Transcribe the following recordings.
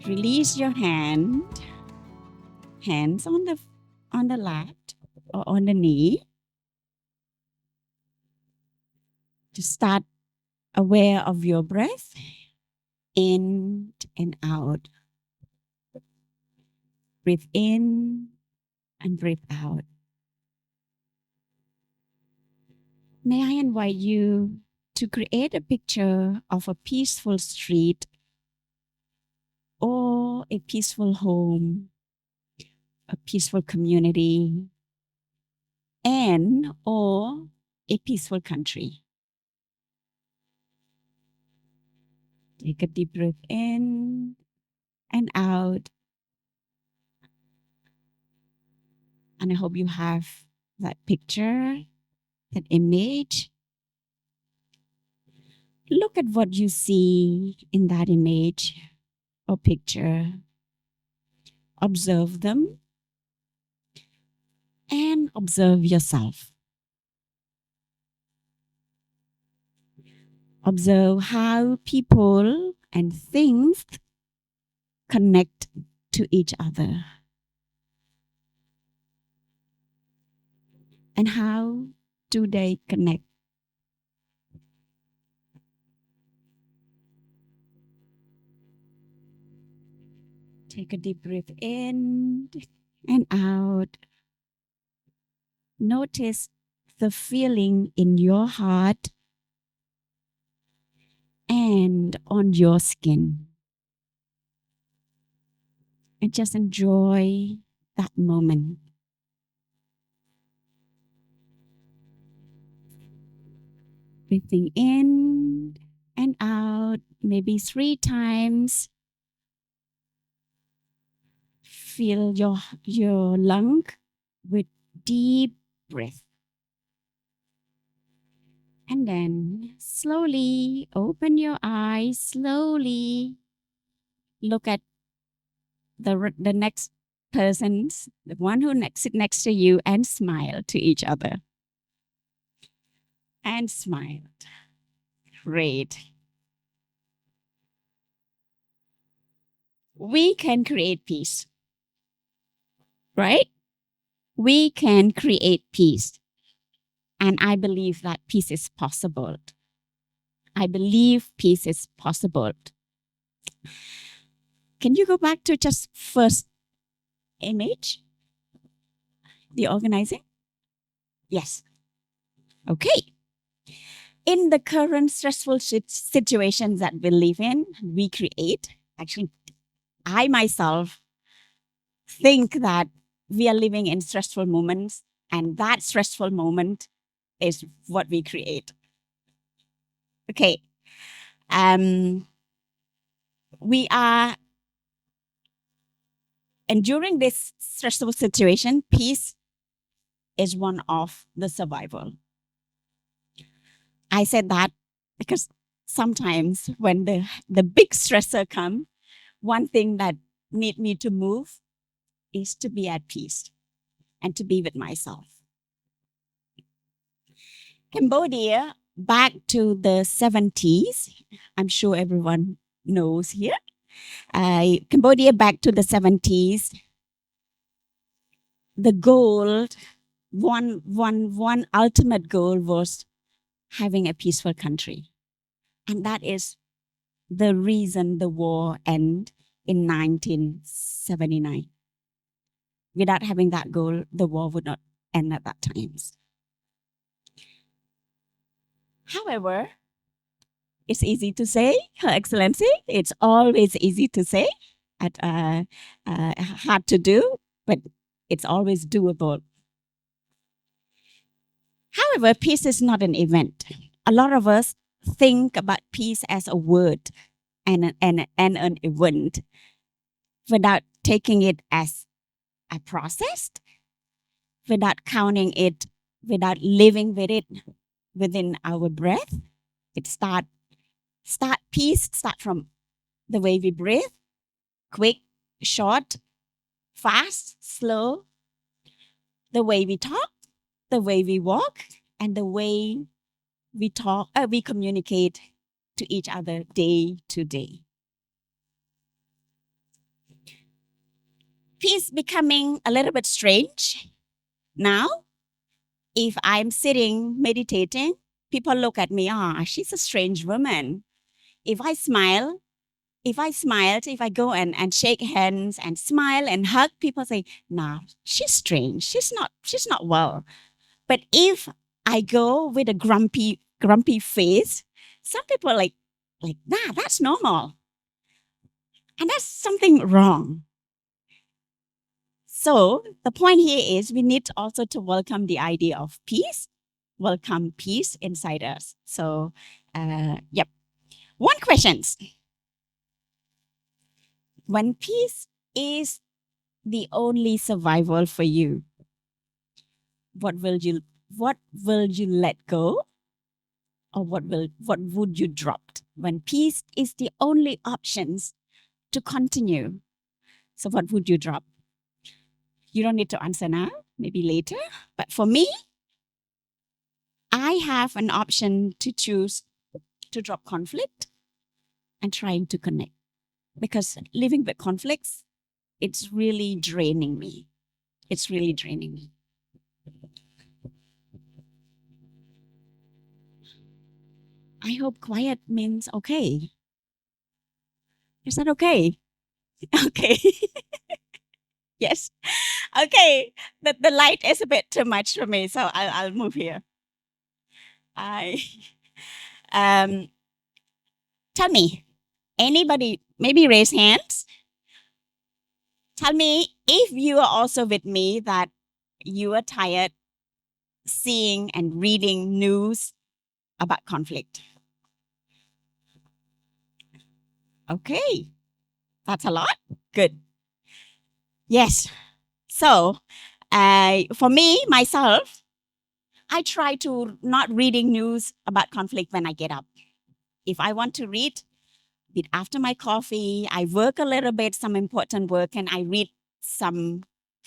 Release your hands on the lap or on the knee. To start aware of your breath in and out. Breathe in and breathe out. May I invite you to create a picture of a peaceful street or a peaceful home, a peaceful community, and or a peaceful country. Take a deep breath in and out. And I hope you have that picture, that image. Look at what you see in that image or picture. Observe them and observe yourself. Observe how people and things connect to each other. And how do they connect? Take a deep breath in and out. Notice the feeling in your heart and on your skin. And just enjoy that moment. Breathing in and out, maybe 3 times. Fill your lung with deep breath. And then slowly open your eyes, slowly look at the next persons, the one who sit next to you, and smile to each other. And smiled. Great. We can create peace, right? We can create peace. And I believe that peace is possible. I believe peace is possible. Can you go back to just first image? The organizing? Yes. Okay. In the current stressful situations that we live in, we create. Actually, I myself think that we are living in stressful moments, and that stressful moment is what we create. Okay. We are enduring this stressful situation. Peace is one of the survival. I said that because sometimes when the big stressor come, one thing that need me to move is to be at peace and to be with myself. Cambodia, back to the 70s, I'm sure everyone knows here. Cambodia, back to the 70s, the goal, one ultimate goal was having a peaceful country. And that is the reason the war ended in 1979. Without having that goal, the war would not end at that time. However, it's easy to say, Her Excellency. It's always easy to say, hard to do, but it's always doable. However, peace is not an event. A lot of us think about peace as a word and an event without taking it as a process, without counting it, without living with it within our breath. It start peace, start from the way we breathe, quick, short, fast, slow, the way we talk, the way we walk, and the way we communicate to each other day to day. peace becoming a little bit strange now. If I'm sitting meditating, people look at me, she's a strange woman. If I smile, if I go and shake hands and smile and hug, people say, nah, she's strange. She's not well. But if I go with a grumpy face, some people are like, nah, that's normal. And that's something wrong. So the point here is we need also to welcome the idea of peace, welcome peace inside us. So, yep. One question. When peace is the only survival for you, what will you let go, or what would you drop? When peace is the only options to continue, so what would you drop? You don't need to answer now, maybe later. But for me, I have an option to choose to drop conflict and trying to connect. Because living with conflicts, it's really draining me. It's really draining me. I hope quiet means okay. Is that okay? Okay. Yes. Okay. The light is a bit too much for me, so I'll move here. Tell me, anybody, maybe raise hands. Tell me if you are also with me that you are tired seeing and reading news about conflict. Okay, that's a lot. Good. Yes. So, for me, myself, I try to not reading news about conflict when I get up. If I want to read, bit after my coffee, I work a little bit, some important work, and I read some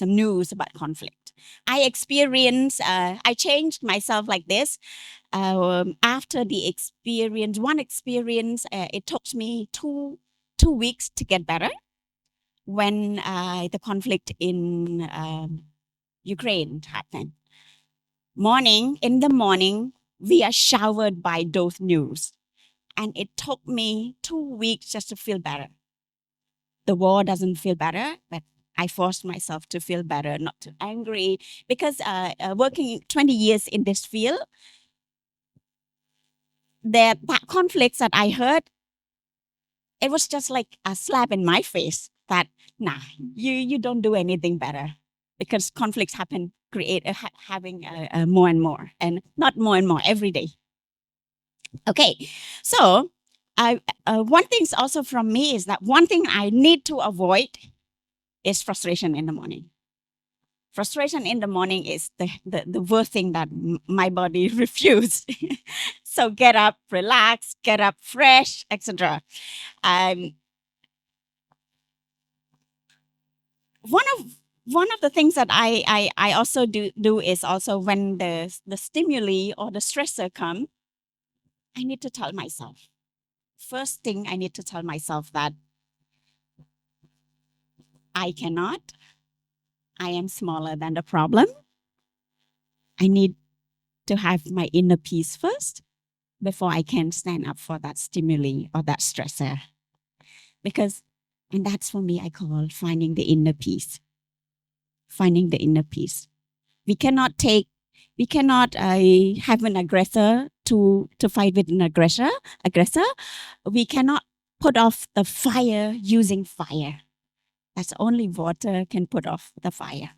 news about conflict. I changed myself like this. After the experience, it took me two weeks to get better when the conflict in Ukraine happened. In the morning, we are showered by those news. And it took me 2 weeks just to feel better. The war doesn't feel better, but I forced myself to feel better, not too angry. Because working 20 years in this field, that conflicts that I heard, it was just like a slap in my face that, nah, you don't do anything better. Because conflicts having more and more, and not more and more, every day. Okay, so one thing also from me is that one thing I need to avoid is frustration in the morning. Frustration in the morning is the worst thing that my body refuses. So get up, relax, get up fresh, etc. One of the things that I also do is also when the stimuli or the stressor come, I need to tell myself. First thing I need to tell myself that I am smaller than the problem. I need to have my inner peace first before I can stand up for that stimuli or that stressor. And that's for me, I call finding the inner peace. Finding the inner peace. We cannot have an aggressor to fight with an aggressor. We cannot put off the fire using fire. That's only water can put off the fire.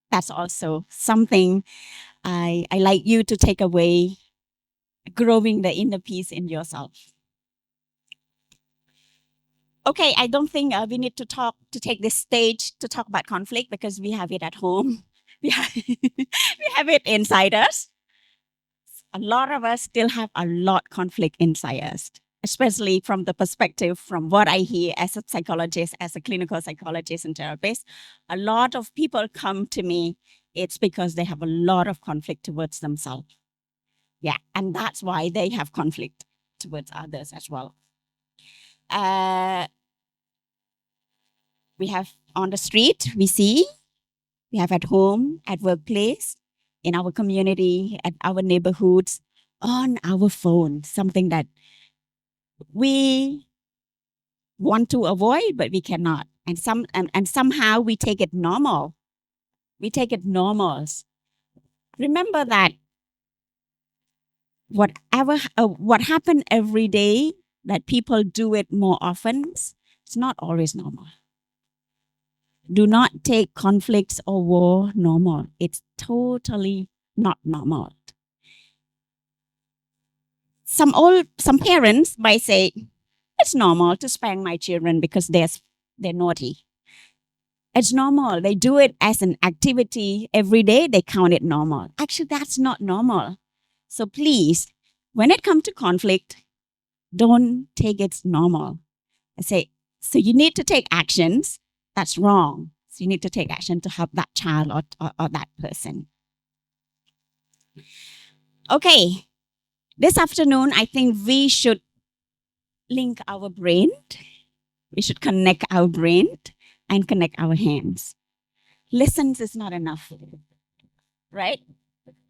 That's also something I like you to take away, growing the inner peace in yourself. Okay, I don't think we need to take this stage to talk about conflict because we have it at home. We have it inside us. A lot of us still have a lot conflict inside us, especially from the perspective from what I hear as a psychologist, as a clinical psychologist and therapist. A lot of people come to me, it's because they have a lot of conflict towards themselves. Yeah, and that's why they have conflict towards others as well. We have on the street, we have at home, at workplace, in our community, at our neighborhoods, on our phone, something that we want to avoid, but we cannot. And somehow we take it normal. We take it normal. Remember that what happened every day, that people do it more often, it's not always normal. Do not take conflicts or war normal. It's totally not normal. Some parents might say, it's normal to spank my children because they're naughty. It's normal. They do it as an activity every day. They count it normal. Actually, that's not normal. So please, when it comes to conflict, don't take it normal. I say, so you need to take actions. That's wrong. So you need to take action to help that child or that person. Okay. This afternoon, I think we should link our brain. We should connect our brain and connect our hands. Listens is not enough, right?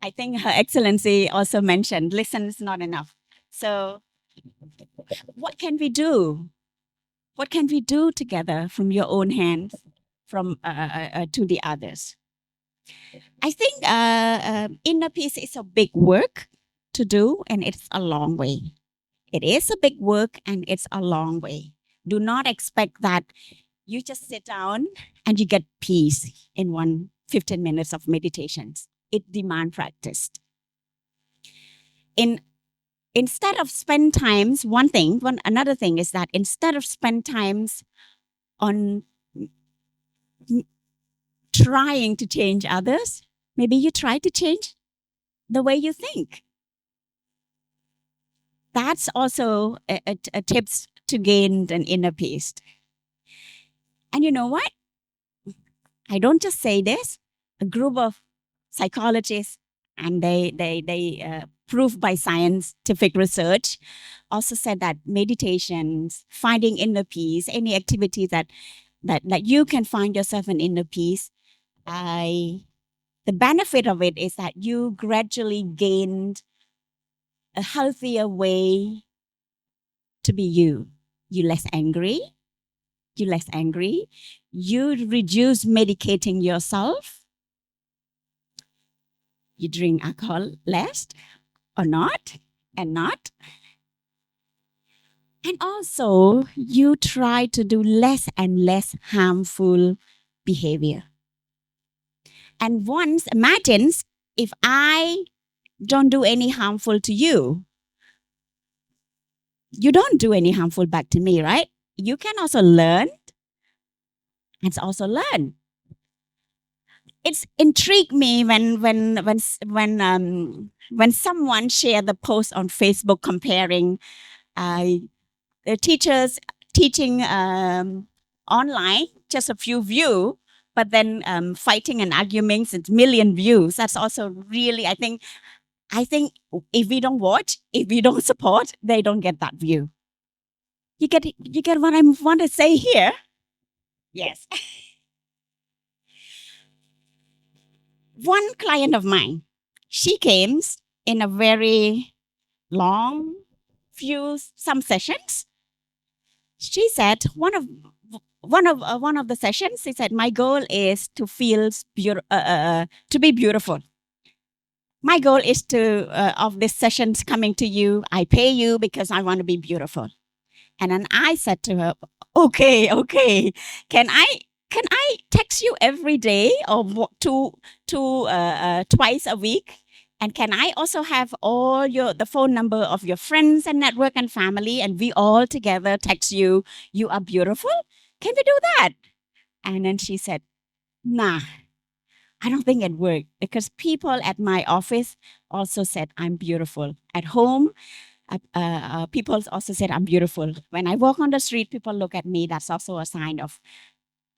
I think Her Excellency also mentioned listen is not enough. So what can we do? What can we do together from your own hands to the others? I think inner peace is a big work to do, and it's a long way. It is a big work and it's a long way. Do not expect that you just sit down and you get peace in 15 minutes of meditations. It demands practice. Instead of spend times, another thing is that instead of spend times on trying to change others, maybe you try to change the way you think. That's also a tips to gain an inner peace. And you know what? I don't just say this. A group of psychologists, and they proved by scientific research, also said that meditations, finding inner peace, any activity that you can find yourself in inner peace, the benefit of it is that you gradually gained a healthier way to be you. You're less angry. You reduce medicating yourself. You drink alcohol less and not. And also, you try to do less and less harmful behavior. And once, imagine if I don't do any harmful to you, you don't do any harmful back to me, right? You can also learn. It's also learn. It's intrigued me when someone shared the post on Facebook comparing the teachers teaching online, just a few views, but then fighting and arguing, it's million views. That's also really, I think if we don't watch, if we don't support, they don't get that view. You get what I want to say here? Yes. One client of mine, she came in a very long some sessions. She said one of the sessions, she said, my goal is to feel to be beautiful. My goal is to of this sessions coming to you, I pay you because I want to be beautiful. And then I said to her, okay, can I text you every day or twice a week? And can I also have all the phone number of your friends and network and family, and we all together text you, you are beautiful? Can we do that? And then she said, nah, I don't think it worked, because people at my office also said I'm beautiful. At home, people also said I'm beautiful. When I walk on the street, people look at me. That's also a sign of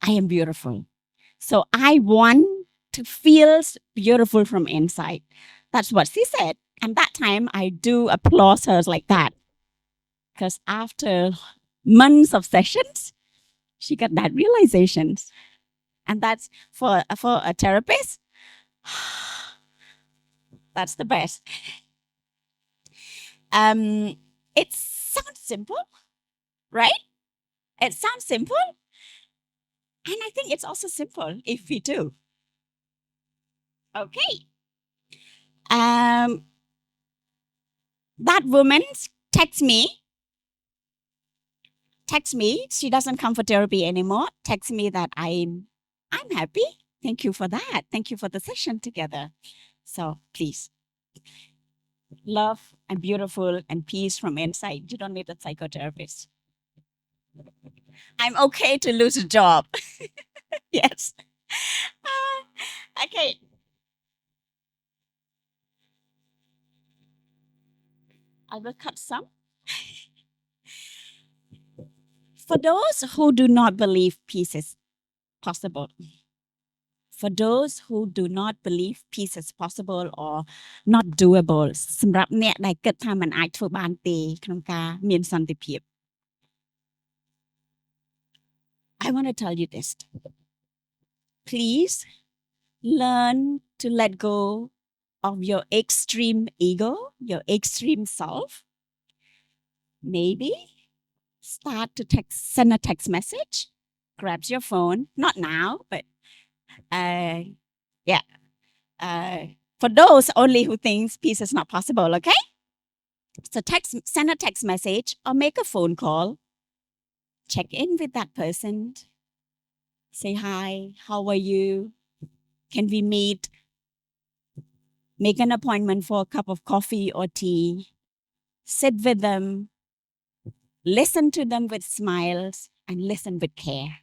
I am beautiful. So I want to feel beautiful from inside. That's what she said. And that time I do applaud her like that. Because after months of sessions, She got that realization. And that's for a therapist. That's the best. It sounds simple, right? It sounds simple. And I think it's also simple if we do. Okay. That woman texts me. She doesn't come for therapy anymore. Text me that I'm happy. Thank you for that. Thank you for the session together. So please, love and beautiful and peace from inside. You don't need a psychotherapist. I'm okay to lose a job. Yes. Okay. I will cut some. For those who do not believe peace is possible, for those who do not believe peace is possible or not doable សម្រាប់អ្នកដែលគិតថាมันអាចធ្វើបានទេក្នុងការមានសន្តិភាព I want to tell you this. Please learn to let go of your extreme ego, your extreme self. Maybe start to send a text message. Grab your phone, not now, but yeah. For those only who thinks peace is not possible, okay? So send a text message or make a phone call. Check in with that person. Say hi, how are you? Can we meet? Make an appointment for a cup of coffee or tea. Sit with them. Listen to them with smiles and listen with care.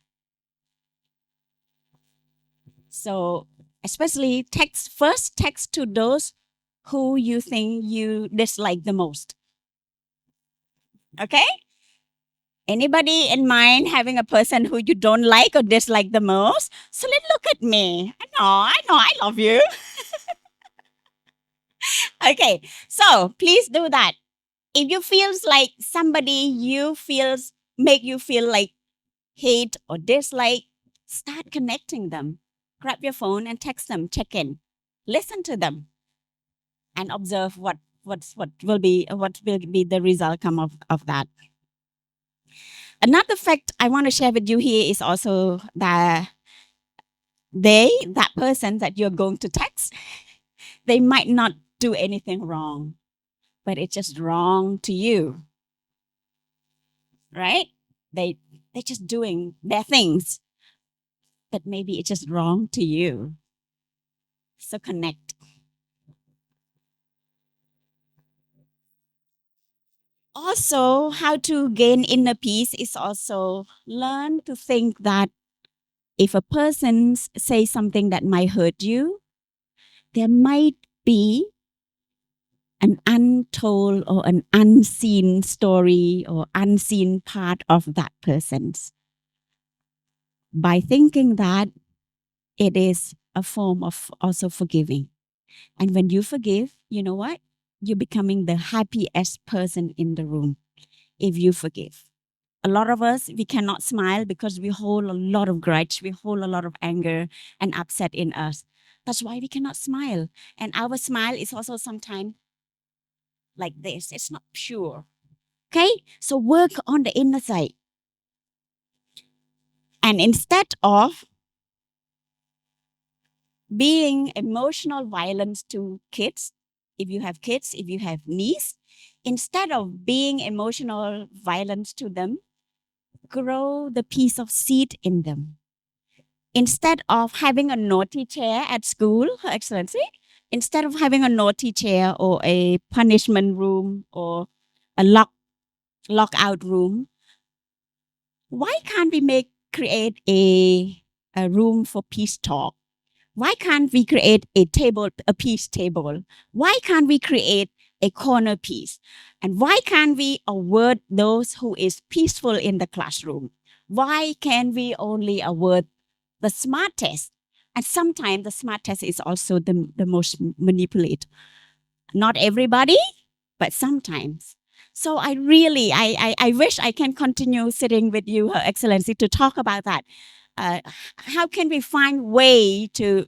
So especially text to those who you think you dislike the most. Okay? Anybody in mind having a person who you don't like or dislike the most? So let's look at me. I know, I love you. Okay, so please do that. If you feels like somebody make you feel like hate or dislike, start connecting them. Grab your phone and text them, check in, listen to them, and observe what will be the result come of that. Another fact I want to share with you here is also that that person that you're going to text, they might not do anything wrong, but it's just wrong to you, right? They're just doing their things, but maybe it's just wrong to you. So connect. Also, how to gain inner peace is also learn to think that if a person says something that might hurt you, there might be an untold or an unseen story or unseen part of that person's. By thinking that, it is a form of also forgiving. And when you forgive, you know what? You're becoming the happiest person in the room if you forgive. A lot of us, we cannot smile because we hold a lot of grudge, we hold a lot of anger and upset in us. That's why we cannot smile. And our smile is also sometimes like this. It's not pure. Okay? So work on the inner side. And instead of being emotional violence to kids, if you have kids, if you have niece, instead of being emotional violence to them, grow the piece of seed in them. Instead of having a naughty chair at school, Her Excellency, instead of having a naughty chair or a punishment room or a lockout room, why can't we create a room for peace talk? Why can't we create a peace table? Why can't we create a corner piece? And why can't we award those who is peaceful in the classroom? Why can't we only award the smartest? And sometimes the smartest is also the most manipulated. Not everybody, but sometimes. So I really, I wish I can continue sitting with you, Her Excellency, to talk about that. How can we find way to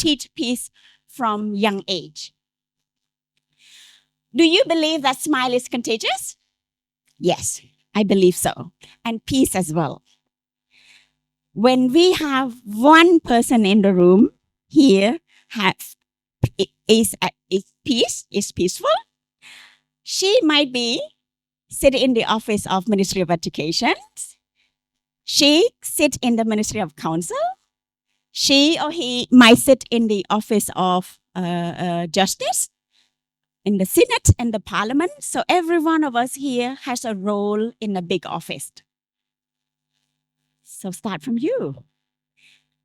teach peace from young age? Do you believe that smile is contagious? Yes, I believe so. And peace as well. When we have one person in the room here is peace, is peaceful, she might be sitting in the office of Ministry of Education. She sit in the Ministry of Council. She or he might sit in the office of Justice, in the Senate and the Parliament. So every one of us here has a role in a big office. So start from you.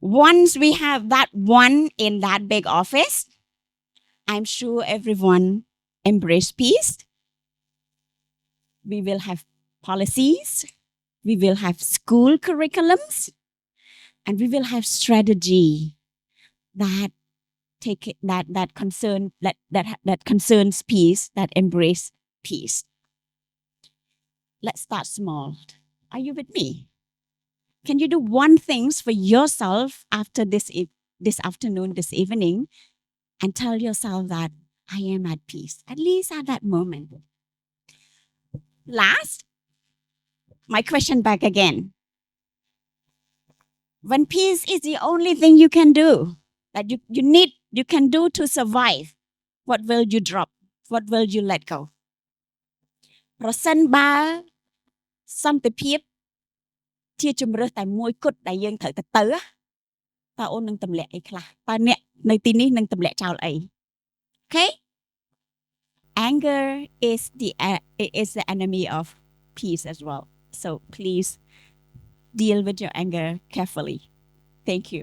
Once we have that one in that big office, I'm sure everyone embrace peace. We will have policies. We will have school curriculums. And we will have strategy that concerns peace, that embrace peace. Let's start small. Are you with me? Can you do one thing for yourself after this afternoon, this evening, and tell yourself that I am at peace, at least at that moment? Last, my question back again. When peace is the only thing you can do, that you can do to survive, what will you drop? What will you let go? ប្រសិនបើសន្តិភាពជាជំរើសតែមួយគត់ដែលយើងត្រូវទៅតើអូននឹងទម្លាក់អីខ្លះតើអ្នកនៅទីនេះនឹងទម្លាក់ចោលអី Okay? Anger is the enemy of peace as well. So please deal with your anger carefully. Thank you.